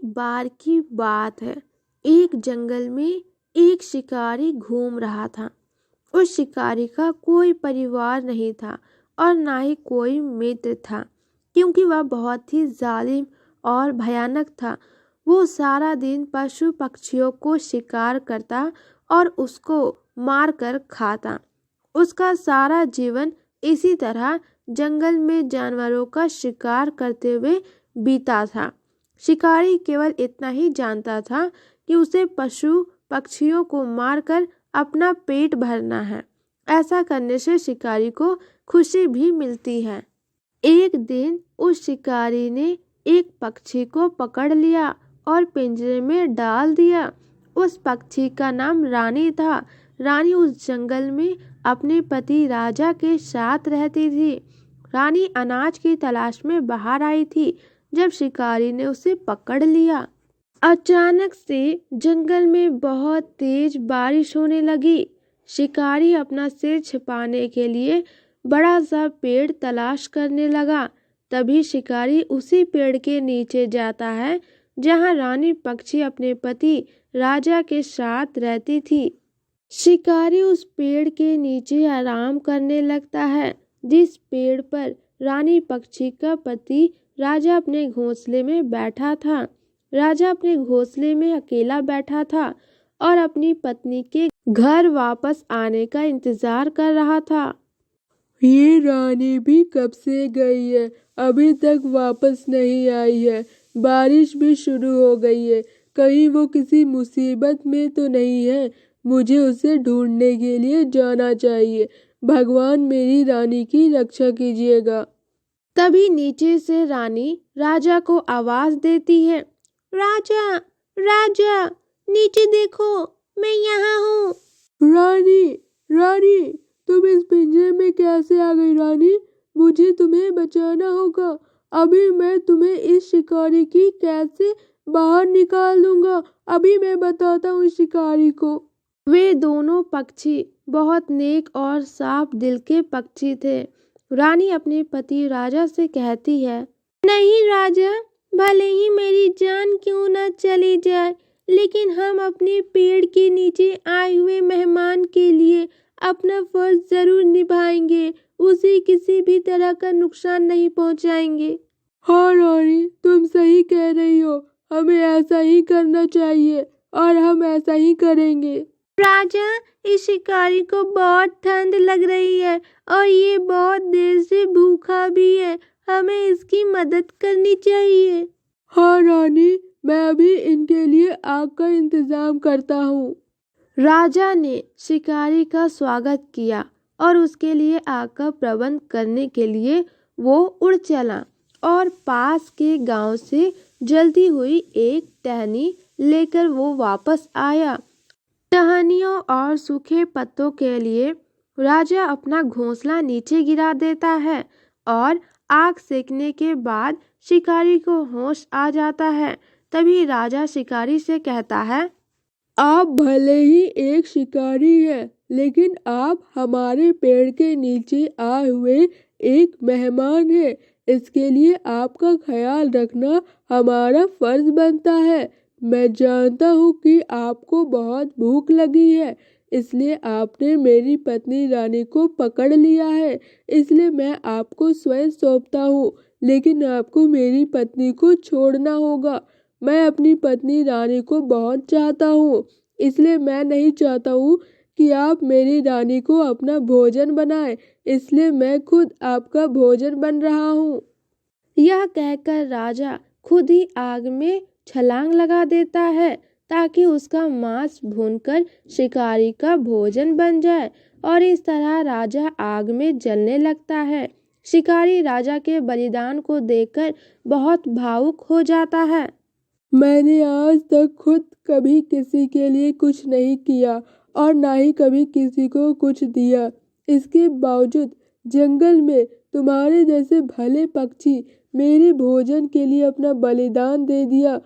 बार की बात है। एक जंगल में एक शिकारी घूम रहा था। उस शिकारी का कोई परिवार नहीं था और ना ही कोई मित्र था, क्योंकि वह बहुत ही जालिम और भयानक था। वो सारा दिन पशु पक्षियों को शिकार करता और उसको मारकर खाता। उसका सारा जीवन इसी तरह जंगल में जानवरों का शिकार करते हुए बीता था। शिकारी केवल इतना ही जानता था कि उसे पशु पक्षियों को मारकर अपना पेट भरना है। ऐसा करने से शिकारी को खुशी भी मिलती है। एक दिन उस शिकारी ने एक पक्षी को पकड़ लिया और पिंजरे में डाल दिया। उस पक्षी का नाम रानी था। रानी उस जंगल में अपने पति राजा के साथ रहती थी। रानी अनाज की तलाश में बाहर आई थी जब शिकारी ने उसे पकड़ लिया। अचानक से जंगल में बहुत तेज बारिश होने लगी। शिकारी अपना सिर छिपाने के लिए बड़ा सा पेड़ तलाश करने लगा। तभी शिकारी उसी पेड़ के नीचे जाता है जहां रानी पक्षी अपने पति राजा के साथ रहती थी। शिकारी उस पेड़ के नीचे आराम करने लगता है, जिस पेड़ पर रानी पक्षी का पति राजा अपने घोंसले में बैठा था। राजा अपने घोंसले में अकेला बैठा था और अपनी पत्नी के घर वापस आने का इंतजार कर रहा था। ये रानी भी कब से गई है, अभी तक वापस नहीं आई है। बारिश भी शुरू हो गई है, कहीं वो किसी मुसीबत में तो नहीं है। मुझे उसे ढूंढने के लिए जाना चाहिए। भगवान मेरी रानी की रक्षा कीजिएगा। तभी नीचे से रानी राजा को आवाज देती है, राजा राजा नीचे देखो, मैं यहाँ हूँ। रानी रानी तुम इस पिंजरे में कैसे आ गई रानी? मुझे तुम्हें बचाना होगा। अभी मैं तुम्हें इस शिकारी की कैसे बाहर निकाल दूंगा। अभी मैं बताता हूँ इस शिकारी को। वे दोनों पक्षी बहुत नेक और साफ दिल के पक्षी थे। रानी अपने पति राजा से कहती है, नहीं राजा, भले ही मेरी जान क्यों न चली जाए, लेकिन हम अपने पेड़ के नीचे आए हुए मेहमान के लिए अपना फर्ज जरूर निभाएंगे। उसे किसी भी तरह का नुकसान नहीं पहुंचाएंगे। हाँ रानी, तुम सही कह रही हो। हमें ऐसा ही करना चाहिए और हम ऐसा ही करेंगे। राजा, इस शिकारी को बहुत ठंड लग रही है और ये बहुत देर से भूखा भी है। हमें इसकी मदद करनी चाहिए। हाँ रानी, मैं अभी इनके लिए आग का इंतजाम करता हूँ। राजा ने शिकारी का स्वागत किया और उसके लिए आग का प्रबंध करने के लिए वो उड़ चला और पास के गांव से जल्दी हुई एक टहनी लेकर वो वापस आया। टहनियों और सूखे पत्तों के लिए राजा अपना घोंसला नीचे गिरा देता है और आग सेकने के बाद शिकारी को होश आ जाता है। तभी राजा शिकारी से कहता है, आप भले ही एक शिकारी हैं, लेकिन आप हमारे पेड़ के नीचे आए हुए एक मेहमान हैं। इसके लिए आपका ख्याल रखना हमारा फर्ज बनता है। मैं जानता हूँ कि आपको बहुत भूख लगी है, इसलिए आपने मेरी पत्नी रानी को पकड़ लिया है। इसलिए मैं आपको स्वयं सौंपता हूँ, लेकिन आपको मेरी पत्नी को छोड़ना होगा। मैं अपनी पत्नी रानी को बहुत चाहता हूँ, इसलिए मैं नहीं चाहता हूँ कि आप मेरी रानी को अपना भोजन बनाएं। इसलिए मैं खुद आपका भोजन बन रहा हूँ। यह कहकर राजा खुद ही आग में छलांग लगा देता है ताकि उसका मांस भूनकर शिकारी का भोजन बन जाए और इस तरह राजा आग में जलने लगता है। शिकारी राजा के बलिदान को देखकर बहुत भावुक हो जाता है। मैंने आज तक खुद कभी किसी के लिए कुछ नहीं किया और ना ही कभी किसी को कुछ दिया। इसके बावजूद जंगल में तुम्हारे जैसे भले पक्षी मेरे भोजन के लिए अपना बलिदान दे दिया।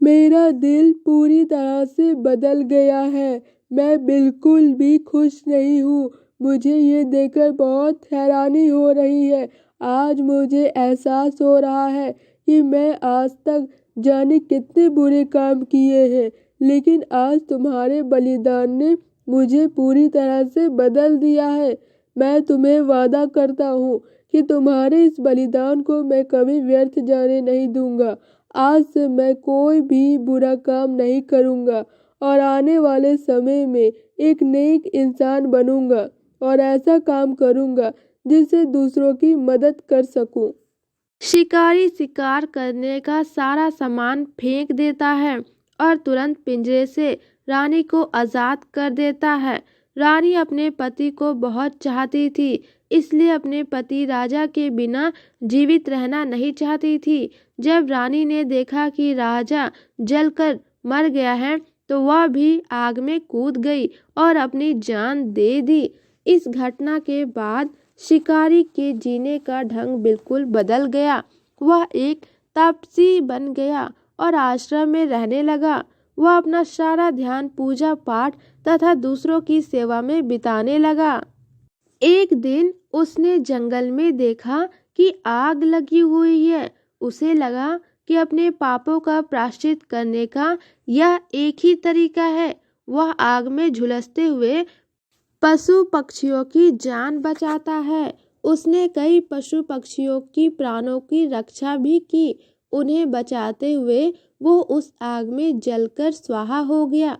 मेरा दिल पूरी तरह से बदल गया है। मैं बिल्कुल भी खुश नहीं हूँ। मुझे ये देखकर बहुत हैरानी हो रही है। आज मुझे एहसास हो रहा है कि मैं आज तक जाने कितने बुरे काम किए हैं, लेकिन आज तुम्हारे बलिदान ने मुझे पूरी तरह से बदल दिया है। मैं तुम्हें वादा करता हूँ कि तुम्हारे इस बलिदान को मैं कभी व्यर्थ जाने नहीं दूंगा। आज से मैं कोई भी बुरा काम नहीं करूँगा और आने वाले समय में एक नेक इंसान बनूंगा और ऐसा काम करूँगा जिससे दूसरों की मदद कर सकूं। शिकारी शिकार करने का सारा सामान फेंक देता है और तुरंत पिंजरे से रानी को आज़ाद कर देता है। रानी अपने पति को बहुत चाहती थी, इसलिए अपने पति राजा के बिना जीवित रहना नहीं चाहती थी। जब रानी ने देखा कि राजा जलकर मर गया है तो वह भी आग में कूद गई और अपनी जान दे दी। इस घटना के बाद शिकारी के जीने का ढंग बिल्कुल बदल गया। वह एक तपस्वी बन गया और आश्रम में रहने लगा। वह अपना सारा ध्यान पूजा पाठ तथा दूसरों की सेवा में बिताने लगा। एक दिन उसने जंगल में देखा कि आग लगी हुई है। उसे लगा कि अपने पापों का प्रायश्चित करने का यह एक ही तरीका है। वह आग में झुलसते हुए पशु पक्षियों की जान बचाता है। उसने कई पशु पक्षियों की प्राणों की रक्षा भी की। उन्हें बचाते हुए वो उस आग में जलकर स्वाहा हो गया।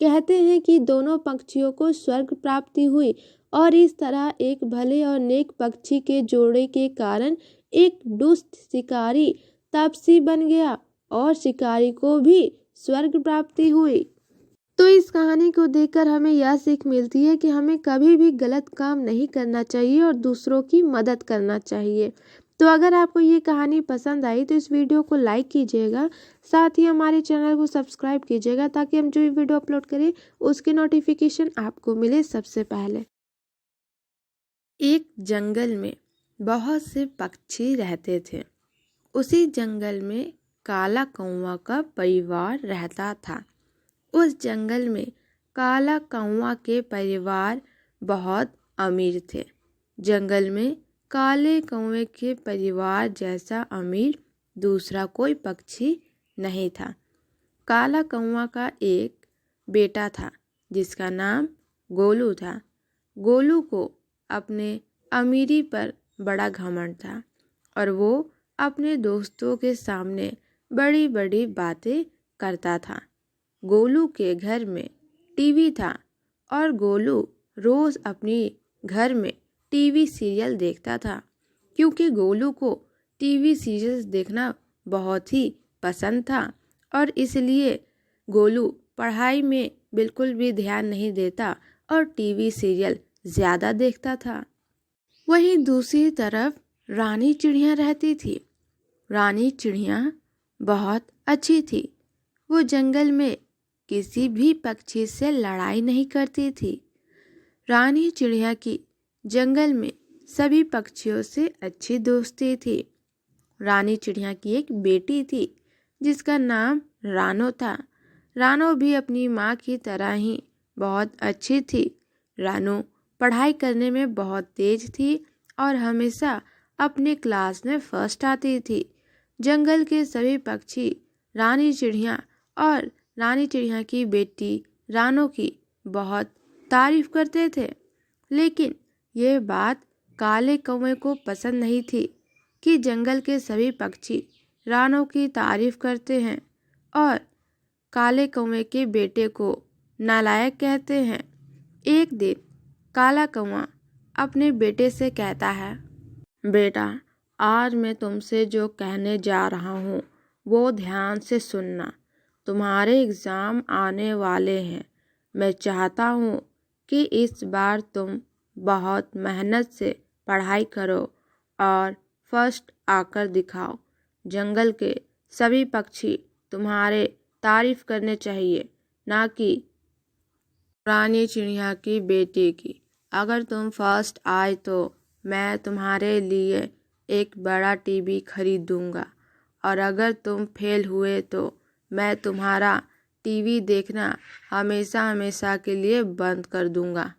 कहते हैं कि दोनों पक्षियों को स्वर्ग प्राप्ति हुई और इस तरह एक भले और नेक पक्षी के जोड़े के कारण एक दुष्ट शिकारी तपस्वी बन गया और शिकारी को भी स्वर्ग प्राप्ति हुई। तो इस कहानी को देखकर हमें यह सीख मिलती है कि हमें कभी भी गलत काम नहीं करना चाहिए और दूसरों की मदद करना चाहिए। तो अगर आपको ये कहानी पसंद आई तो इस वीडियो को लाइक कीजिएगा, साथ ही हमारे चैनल को सब्सक्राइब कीजिएगा ताकि हम जो भी वीडियो अपलोड करें उसकी नोटिफिकेशन आपको मिले सबसे पहले। एक जंगल में बहुत से पक्षी रहते थे। उसी जंगल में काला कौवा का परिवार रहता था। उस जंगल में काला कौवा के परिवार बहुत अमीर थे। जंगल में काले कौवे के परिवार जैसा अमीर दूसरा कोई पक्षी नहीं था। काला कौवा का एक बेटा था जिसका नाम गोलू था। गोलू को अपने अमीरी पर बड़ा घमंड था और वो अपने दोस्तों के सामने बड़ी बड़ी बातें करता था। गोलू के घर में टीवी था और गोलू रोज़ अपने घर में टीवी सीरियल देखता था, क्योंकि गोलू को टीवी सीरियल देखना बहुत ही पसंद था और इसलिए गोलू पढ़ाई में बिल्कुल भी ध्यान नहीं देता और टीवी सीरियल ज़्यादा देखता था। वहीं दूसरी तरफ रानी चिड़िया रहती थी। रानी चिड़िया बहुत अच्छी थी। वो जंगल में किसी भी पक्षी से लड़ाई नहीं करती थी। रानी चिड़िया की जंगल में सभी पक्षियों से अच्छी दोस्ती थी। रानी चिड़िया की एक बेटी थी जिसका नाम रानो था। रानो भी अपनी माँ की तरह ही बहुत अच्छी थी। रानो पढ़ाई करने में बहुत तेज थी और हमेशा अपने क्लास में फर्स्ट आती थी। जंगल के सभी पक्षी रानी चिड़िया और रानी चिड़िया की बेटी रानो की बहुत तारीफ करते थे, लेकिन ये बात काले कौवे को पसंद नहीं थी कि जंगल के सभी पक्षी रानो की तारीफ करते हैं और काले कौवे के बेटे को नालायक कहते हैं। एक दिन काला कौवा अपने बेटे से कहता है, बेटा, आज मैं तुमसे जो कहने जा रहा हूँ वो ध्यान से सुनना। तुम्हारे एग्ज़ाम आने वाले हैं। मैं चाहता हूँ कि इस बार तुम बहुत मेहनत से पढ़ाई करो और फर्स्ट आकर दिखाओ। जंगल के सभी पक्षी तुम्हारे तारीफ करने चाहिए, ना कि रानी चिड़िया की बेटी की। अगर तुम फर्स्ट आए तो मैं तुम्हारे लिए एक बड़ा टीवी खरीदूंगा और अगर तुम फेल हुए तो मैं तुम्हारा टीवी देखना हमेशा हमेशा के लिए बंद कर दूंगा।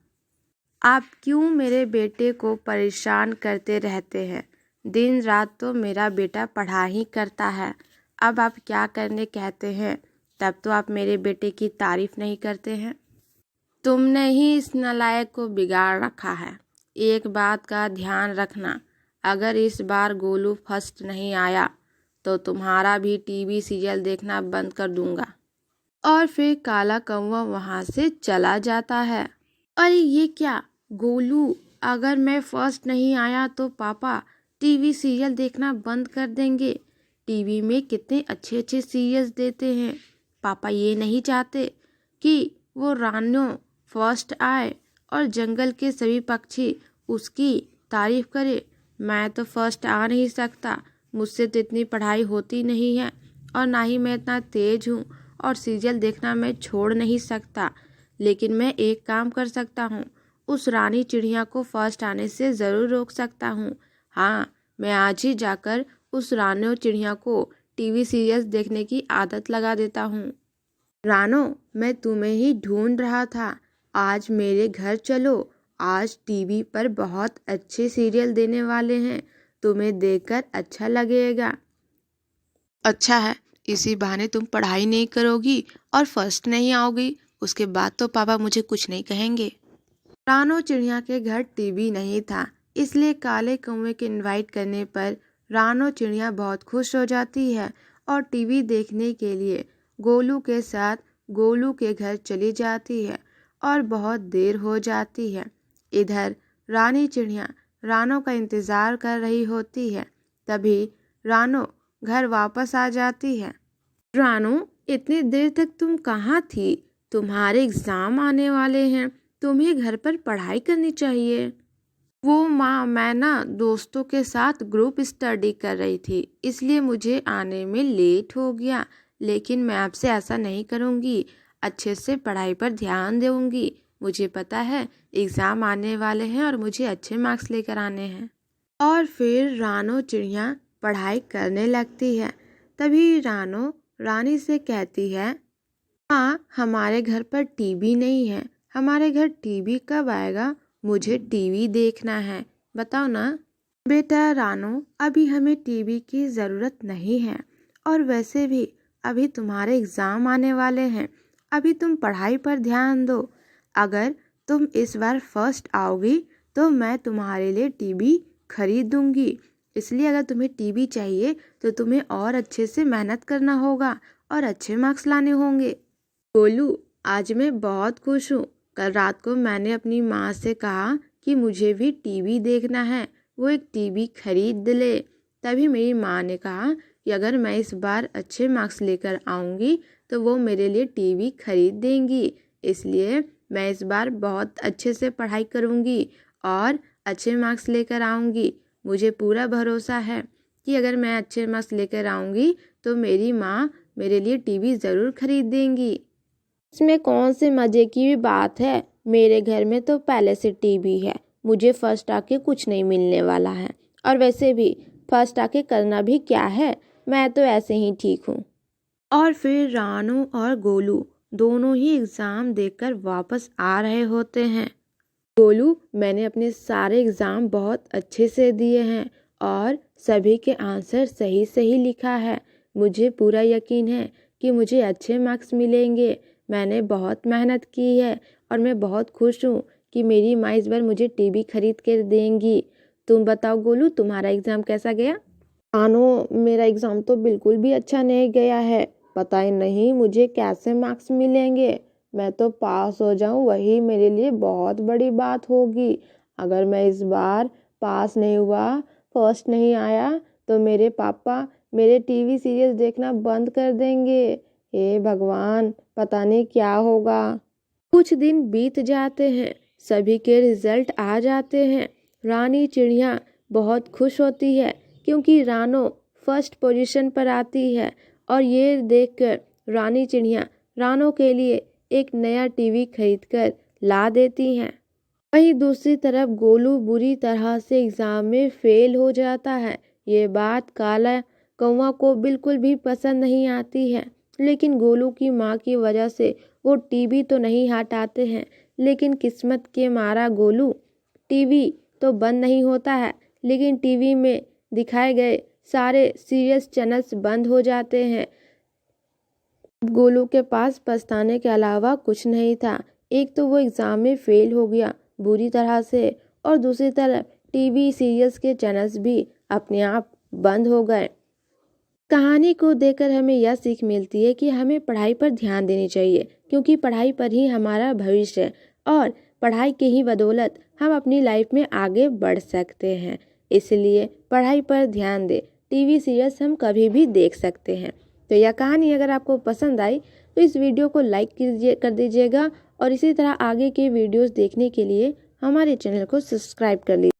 आप क्यों मेरे बेटे को परेशान करते रहते हैं? दिन रात तो मेरा बेटा पढ़ाई ही करता है। अब आप क्या करने कहते हैं? तब तो आप मेरे बेटे की तारीफ नहीं करते हैं। तुमने ही इस नालायक को बिगाड़ रखा है। एक बात का ध्यान रखना, अगर इस बार गोलू फर्स्ट नहीं आया तो तुम्हारा भी टीवी सीरियल देखना बंद कर दूंगा। और फिर काला कौवा वहाँ से चला जाता है। अरे ये क्या गोलू, अगर मैं फर्स्ट नहीं आया तो पापा टीवी सीरियल देखना बंद कर देंगे। टीवी में कितने अच्छे अच्छे सीरियल्स देते हैं। पापा ये नहीं चाहते कि वो रानो फर्स्ट आए और जंगल के सभी पक्षी उसकी तारीफ करे। मैं तो फर्स्ट आ नहीं सकता, मुझसे तो इतनी पढ़ाई होती नहीं है और ना ही मैं इतना तेज हूँ और सीरियल देखना मैं छोड़ नहीं सकता। लेकिन मैं एक काम कर सकता हूँ, उस रानी चिड़िया को फर्स्ट आने से ज़रूर रोक सकता हूँ। हाँ, मैं आज ही जाकर उस रानी चिड़िया को टीवी सीरियल्स देखने की आदत लगा देता हूँ। रानो, मैं तुम्हें ही ढूंढ रहा था। आज मेरे घर चलो, आज टीवी पर बहुत अच्छे सीरियल देने वाले हैं, तुम्हें देखकर अच्छा लगेगा। अच्छा है, इसी बहाने तुम पढ़ाई नहीं करोगी और फर्स्ट नहीं आओगी, उसके बाद तो पापा मुझे कुछ नहीं कहेंगे। रानो चिड़िया के घर टीवी नहीं था, इसलिए काले कौवे के इनवाइट करने पर रानो चिड़िया बहुत खुश हो जाती है और टीवी देखने के लिए गोलू के साथ गोलू के घर चली जाती है और बहुत देर हो जाती है। इधर रानी चिड़िया रानो का इंतज़ार कर रही होती है। तभी रानो घर वापस आ जाती है। रानो, इतनी देर तक तुम कहाँ थी? तुम्हारे एग्ज़ाम आने वाले हैं, तुम्हें घर पर पढ़ाई करनी चाहिए। वो माँ, मैं ना दोस्तों के साथ ग्रुप स्टडी कर रही थी, इसलिए मुझे आने में लेट हो गया। लेकिन मैं आपसे ऐसा नहीं करूँगी, अच्छे से पढ़ाई पर ध्यान दूँगी। मुझे पता है एग्ज़ाम आने वाले हैं और मुझे अच्छे मार्क्स लेकर आने हैं। और फिर रानो चिड़िया पढ़ाई करने लगती है। तभी रानो रानी से कहती है, हाँ, हमारे घर पर टीवी नहीं है, हमारे घर टीवी कब आएगा? मुझे टीवी देखना है, बताओ ना। बेटा रानो, अभी हमें टीवी की ज़रूरत नहीं है और वैसे भी अभी तुम्हारे एग्ज़ाम आने वाले हैं, अभी तुम पढ़ाई पर ध्यान दो। अगर तुम इस बार फर्स्ट आओगी तो मैं तुम्हारे लिए टीवी खरीद दूँगी। इसलिए अगर तुम्हें टीवी चाहिए तो तुम्हें और अच्छे से मेहनत करना होगा और अच्छे मार्क्स लाने होंगे। गोलू, आज मैं बहुत खुश हूँ। कल रात को मैंने अपनी माँ से कहा कि मुझे भी टीवी देखना है, वो एक टीवी खरीद ले। तभी मेरी माँ ने कहा कि अगर मैं इस बार अच्छे मार्क्स लेकर आऊँगी तो वो मेरे लिए टीवी खरीद देंगी। इसलिए मैं इस बार बहुत अच्छे से पढ़ाई करूँगी और अच्छे मार्क्स लेकर आऊँगी। मुझे पूरा भरोसा है कि अगर मैं अच्छे मार्क्स लेकर आऊँगी तो मेरी माँ मेरे लिए टीवी ज़रूर खरीद देंगी। इसमें कौन से मज़े की भी बात है? मेरे घर में तो पहले से टीवी है, मुझे फर्स्ट आके कुछ नहीं मिलने वाला है। और वैसे भी फर्स्ट आके करना भी क्या है, मैं तो ऐसे ही ठीक हूँ। और फिर रानू और गोलू दोनों ही एग्ज़ाम देकर वापस आ रहे होते हैं। गोलू, मैंने अपने सारे एग्ज़ाम बहुत अच्छे से दिए हैं और सभी के आंसर सही सही लिखा है। मुझे पूरा यकीन है कि मुझे अच्छे मार्क्स मिलेंगे। मैंने बहुत मेहनत की है और मैं बहुत खुश हूँ कि मेरी माँ इस बार मुझे टीवी खरीद कर देंगी। तुम बताओ गोलू, तुम्हारा एग्ज़ाम कैसा गया? रानो, मेरा एग्ज़ाम तो बिल्कुल भी अच्छा नहीं गया है। पता ही नहीं मुझे कैसे मार्क्स मिलेंगे। मैं तो पास हो जाऊं वही मेरे लिए बहुत बड़ी बात होगी। अगर मैं इस बार पास नहीं हुआ, फर्स्ट नहीं आया तो मेरे पापा मेरे टीवी सीरियल देखना बंद कर देंगे। हे भगवान, पता नहीं क्या होगा। कुछ दिन बीत जाते हैं, सभी के रिजल्ट आ जाते हैं। रानी चिड़िया बहुत खुश होती है क्योंकि रानो फर्स्ट पोजीशन पर आती है और ये देखकर रानी चिड़िया रानो के लिए एक नया टीवी खरीदकर ला देती हैं। वहीं दूसरी तरफ गोलू बुरी तरह से एग्ज़ाम में फेल हो जाता है। ये बात काला कौवा को बिल्कुल भी पसंद नहीं आती है, लेकिन गोलू की माँ की वजह से वो टीवी तो नहीं हटाते हैं। लेकिन किस्मत के मारा गोलू टीवी तो बंद नहीं होता है, लेकिन टीवी में दिखाए गए सारे सीरियस चैनल्स बंद हो जाते हैं। गोलू के पास पछताने के अलावा कुछ नहीं था। एक तो वो एग्ज़ाम में फेल हो गया बुरी तरह से, और दूसरी तरफ टीवी सीरियल्स के चैनल्स भी अपने आप बंद हो गए। कहानी को देखकर हमें यह सीख मिलती है कि हमें पढ़ाई पर ध्यान देनी चाहिए, क्योंकि पढ़ाई पर ही हमारा भविष्य है और पढ़ाई के ही बदौलत हम अपनी लाइफ में आगे बढ़ सकते हैं। इसलिए पढ़ाई पर ध्यान दें। टीवी सीरियल्स हम कभी भी देख सकते हैं। तो यह कहानी अगर आपको पसंद आई तो इस वीडियो को लाइक कर दीजिएगा और इसी तरह आगे के वीडियोस देखने के लिए हमारे चैनल को सब्सक्राइब कर लीजिए।